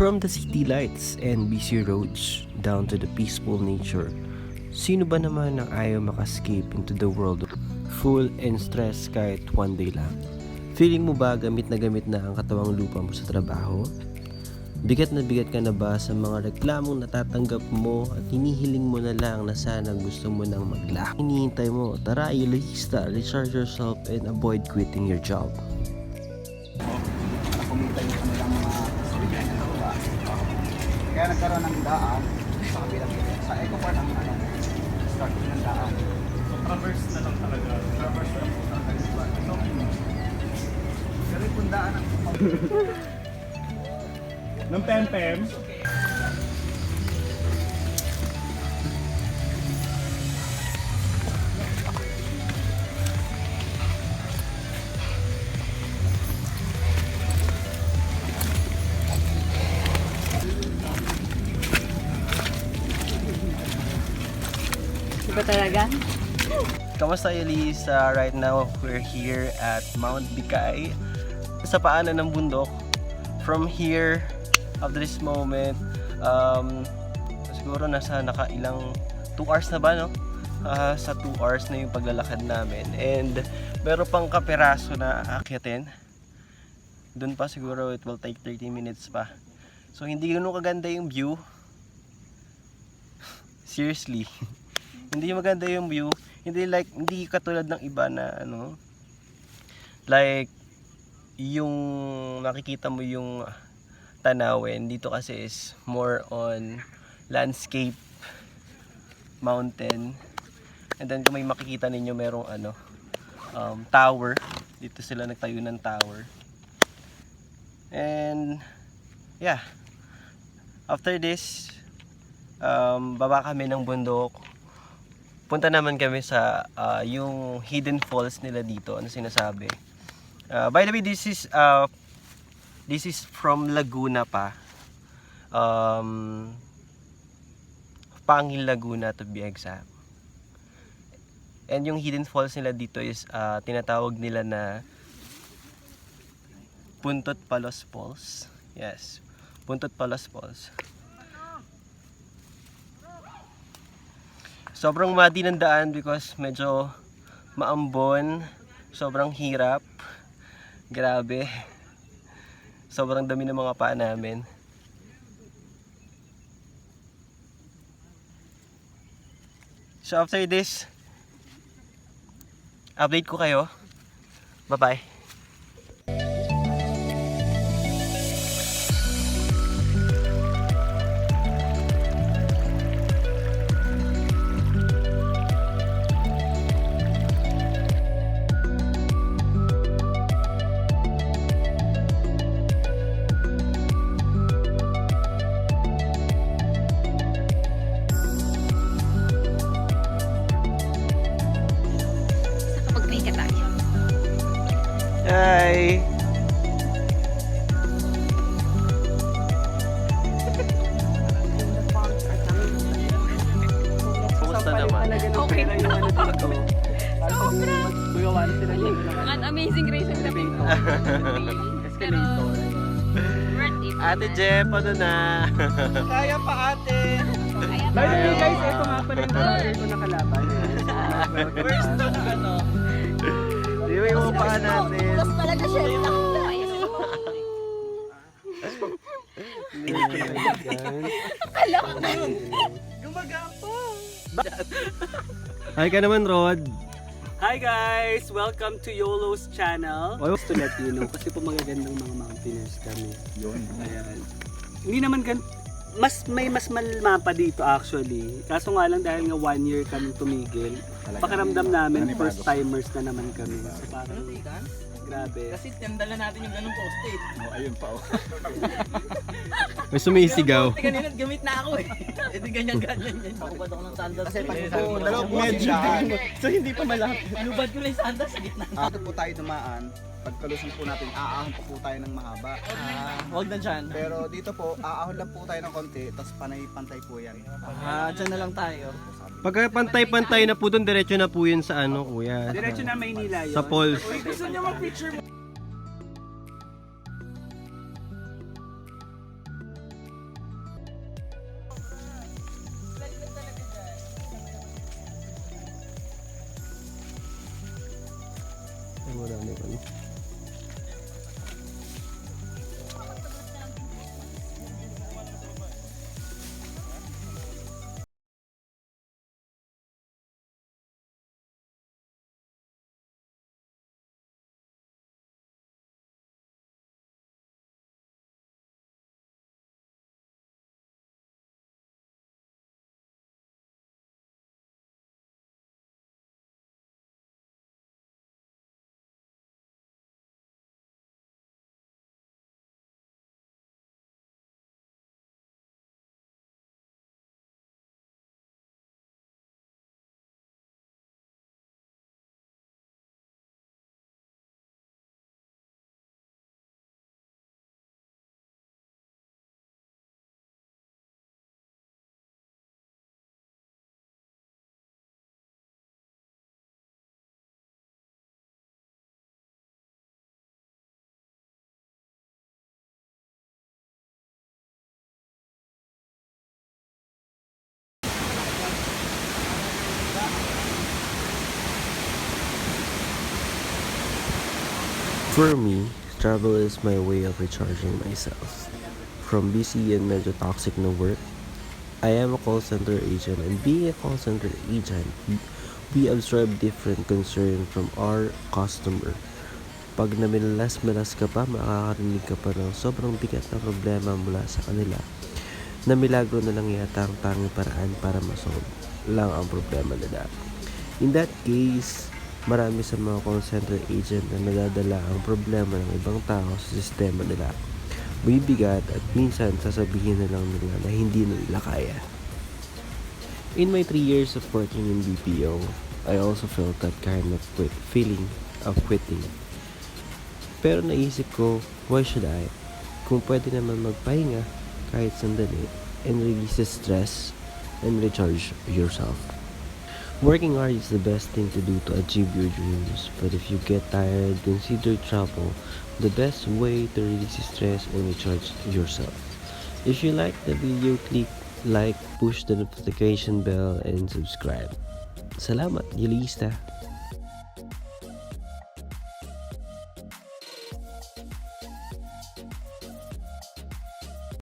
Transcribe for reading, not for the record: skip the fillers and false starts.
From the city lights and busy roads down to the peaceful nature, sino ba naman ang ayaw makascape into the world full and stress kahit one day lang? Feeling mo ba gamit na ang katawang lupa mo sa trabaho? Bigat na bigat ka na ba sa mga reklamong natatanggap mo at hinihiling mo na lang na sana gusto mo nang maglaki? Hinihintay mo, tara ilista, recharge yourself and avoid quitting your job. Nakumita yung kanilang mga estudyante na baba. Kaya nagkaroon ng daan sa kabilang area. Sa Eco Park ang start ng daan. So traverse na lang talaga. Traverse na lang po ng kaliwa. So, ganun pong daan ang Ng Pempem. Iba talaga? Kamusta Elise? Right now, we're here at Mount Bikay sa paanan ng bundok. From here, after this moment, siguro nasa nakailang 2 hours na ba, no? Sa 2 hours na yung paglalakad namin. And meron pang kapiraso na aakyatin. Doon pa siguro it will take 30 minutes pa. So hindi ganoon kaganda yung view. Seriously. Hindi maganda yung view. Hindi katulad ng iba na ano, like yung makikita mo yung tanawin. Dito kasi is more on landscape, mountain, and then kung may makikita ninyo merong ano, tower. Dito sila nagtayo ng tower. And yeah, after this baba kami ng bundok. Punta naman kami sa yung hidden falls nila dito. Ano sinasabi? By the way, this is from Laguna pa. Pangil, Laguna to be exact. And yung hidden falls nila dito is tinatawag nila na Puntot Palos Falls. Yes, Puntot Palos Falls. Sobrang muddy ng daan because medyo maambon, sobrang hirap. Grabe. Sobrang dami ng mga paa namin. So after this, update ko kayo. Bye-bye. Magpahinga tayo. Hi! Kumusta naman? Okay na ako. Sobra! An amazing race ang sabi ko. Pero, worth it. Ate Jeff, ano na? Kaya pa ate! Kaya By the way tayo. guys, ito nga pala yung mga ito na kalaban. First to na ano. Di ba yung paa natin? talaga siya. Akala ko na. Gumagapa! Hi ka naman, Rod. Hi guys! Welcome to YOLO's channel. Just to let you know, kasi po magagandang mga mountaineers kami. Yun. Ayan. Hindi naman may mas malma pa dito actually. Kaso nga lang dahil nga 1 year kami tumigil, pakiramdam namin first timers na naman kami. So parang grabe. Kasi tandala natin yung ganung poste. Oh, ayun pa oh. May sumisigaw. Poste kanina gamit na ako eh. E di ganyan-ganyan yan. Pakubad ako ng sandals. Kasi pag Dalawang medyo. So hindi pa malapit. Lubad ko lang yung sandals sa gitna. Dito po tayo dumaan. Pagkalusong po natin, aahon pa po tayo ng mahaba. Huwag na dyan. Pero dito po, aahon lang po tayo ng konti, tapos panay-pantay po yan. Dyan na lang tayo. Pagka pantay-pantay na po doon, diretso na po yun sa ano, kuya. Diretso na Maynila yun. Sa falls. Gusto niyo mag-picture mo? Marami kami. For me, travel is my way of recharging myself. From busy and medyo toxic na work, I am a call center agent, and being a call center agent, we absorb different concern from our customer. Pag namilas-milas ka pa, makakarinig ka pa ng sobrang bigat na problema mula sa kanila, na milagro na lang yata ang tanging paraan para masolve lang ang problema nila. In that case, marami sa mga call center agent na nadadala ang problema ng ibang tao sa sistema nila. Bibigat at minsan sasabihin na lang nila na hindi na nila kaya. In my 3 years of working in BPO, I also felt that kind of feeling of quitting. Pero naisip ko, why should I? Kung pwede naman magpahinga kahit sandali and release the stress and recharge yourself. Working hard is the best thing to do to achieve your dreams, but if you get tired, consider travel the best way to release stress and recharge yourself. If you like the video, click like, push the notification bell, and subscribe. Salamat, Yulista!